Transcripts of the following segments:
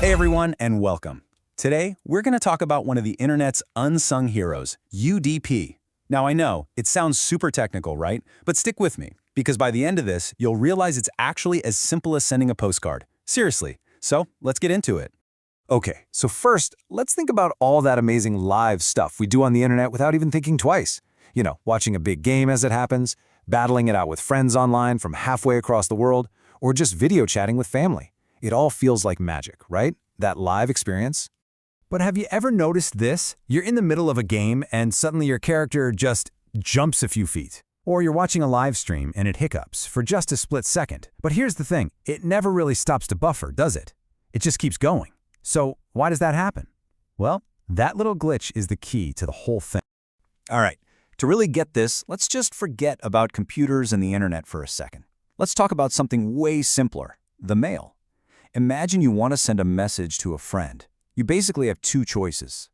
Hey everyone, and welcome. Today, we're going to talk about one of the internet's unsung heroes, UDP. Now I know, it sounds super technical, right? But stick with me, because by the end of this, you'll realize it's actually as simple as sending a postcard. Seriously. So, let's get into it. Okay, so first, let's think about all that amazing live stuff we do on the internet without even thinking twice. You know, watching a big game as it happens, battling it out with friends online from halfway across the world, or just video chatting with family. It all feels like magic, right? That live experience. But have you ever noticed this? You're in the middle of a game and suddenly your character just jumps a few feet. Or you're watching a live stream and it hiccups for just a split second. But here's the thing, it never really stops to buffer, does it? It just keeps going. So why does that happen? Well, that little glitch is the key to the whole thing. All right, to really get this, let's just forget about computers and the internet for a second. Let's talk about something way simpler, the mail. Imagine you want to send a message to a friend. You basically have two choices.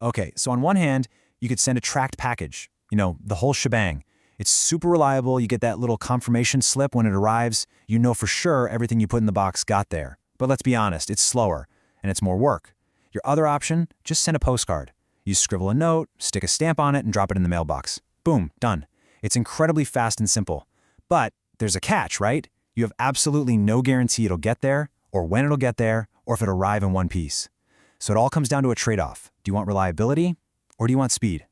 Okay, so on one hand, you could send a tracked package, the whole shebang. It's super reliable, you get that little confirmation slip when it arrives, you know for sure everything you put in the box got there. But let's be honest, it's slower, and it's more work. Your other option, just send a postcard. You scribble a note, stick a stamp on it, and drop it in the mailbox. Boom, done. It's incredibly fast and simple. But there's a catch, right? You have absolutely no guarantee it'll get there, or when it'll get there, or if it'll arrive in one piece. So it all comes down to a trade-off. Do you want reliability, or do you want speed?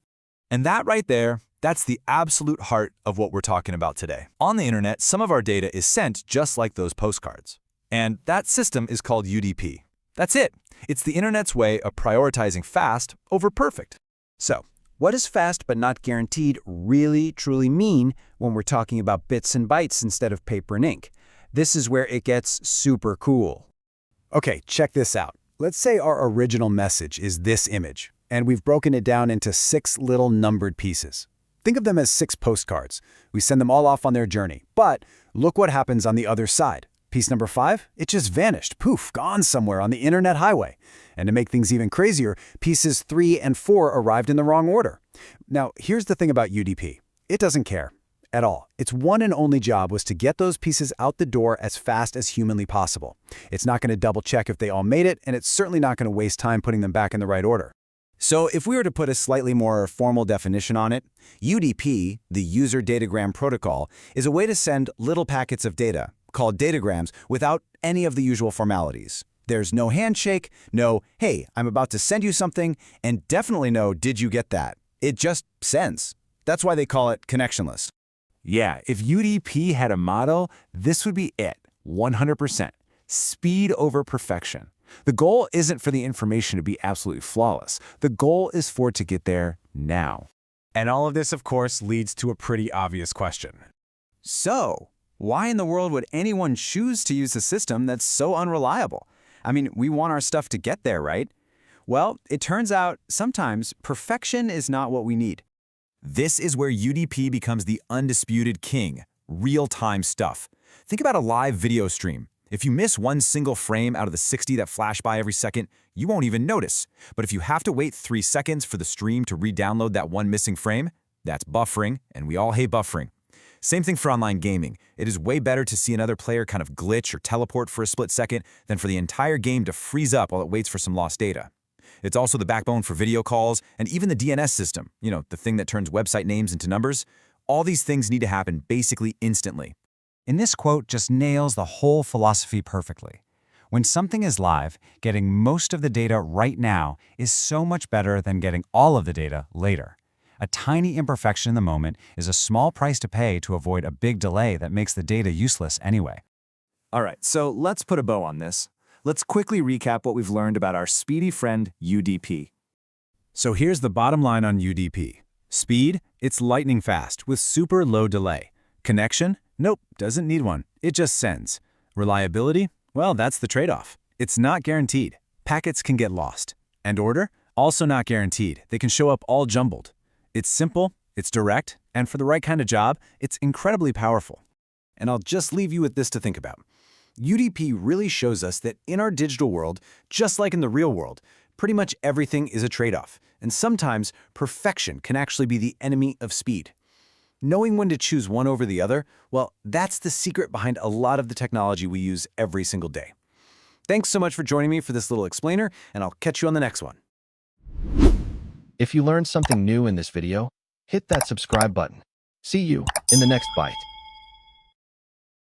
And that right there, that's the absolute heart of what we're talking about today. On the internet, some of our data is sent just like those postcards. And that system is called UDP. That's it. It's the internet's way of prioritizing fast over perfect. So, what does fast but not guaranteed really, truly mean when we're talking about bits and bytes instead of paper and ink? This is where it gets super cool. Okay, check this out. Let's say our original message is this image, and we've broken it down into 6 little numbered pieces. Think of them as 6 postcards. We send them all off on their journey. But look what happens on the other side. Piece number 5, it just vanished, poof, gone somewhere on the internet highway. And to make things even crazier, pieces 3 and 4 arrived in the wrong order. Now, here's the thing about UDP. It doesn't care at all. Its one and only job was to get those pieces out the door as fast as humanly possible. It's not going to double check if they all made it, and it's certainly not going to waste time putting them back in the right order. So if we were to put a slightly more formal definition on it, UDP, the User Datagram Protocol, is a way to send little packets of data, called datagrams, without any of the usual formalities. There's no handshake, no, hey, I'm about to send you something, and definitely no, did you get that? It just sends. That's why they call it connectionless. Yeah, if UDP had a motto, this would be it, 100%. Speed over perfection. The goal isn't for the information to be absolutely flawless. The goal is for it to get there now. And all of this, of course, leads to a pretty obvious question. So, why in the world would anyone choose to use a system that's so unreliable? I mean, we want our stuff to get there, right? Well, it turns out sometimes perfection is not what we need. This is where UDP becomes the undisputed king, real-time stuff. Think about a live video stream. If you miss one single frame out of the 60 that flash by every second, you won't even notice. But if you have to wait 3 seconds for the stream to re-download that one missing frame, that's buffering, and we all hate buffering. Same thing for online gaming. It is way better to see another player kind of glitch or teleport for a split second than for the entire game to freeze up while it waits for some lost data. It's also the backbone for video calls and even the DNS system, the thing that turns website names into numbers. All these things need to happen basically instantly. And this quote just nails the whole philosophy perfectly. When something is live, getting most of the data right now is so much better than getting all of the data later. A tiny imperfection in the moment is a small price to pay to avoid a big delay that makes the data useless anyway. All right, so let's put a bow on this. Let's quickly recap what we've learned about our speedy friend UDP. So here's the bottom line on UDP. Speed, it's lightning fast with super low delay. Connection? Nope, doesn't need one. It just sends. Reliability? Well, that's the trade-off. It's not guaranteed. Packets can get lost. And order? Also not guaranteed. They can show up all jumbled. It's simple, it's direct, and for the right kind of job, it's incredibly powerful. And I'll just leave you with this to think about. UDP really shows us that in our digital world, just like in the real world, pretty much everything is a trade-off, and sometimes perfection can actually be the enemy of speed. Knowing when to choose one over the other, well, that's the secret behind a lot of the technology we use every single day. Thanks so much for joining me for this little explainer, and I'll catch you on the next one. If you learned something new in this video, hit that subscribe button. See you in the next bite.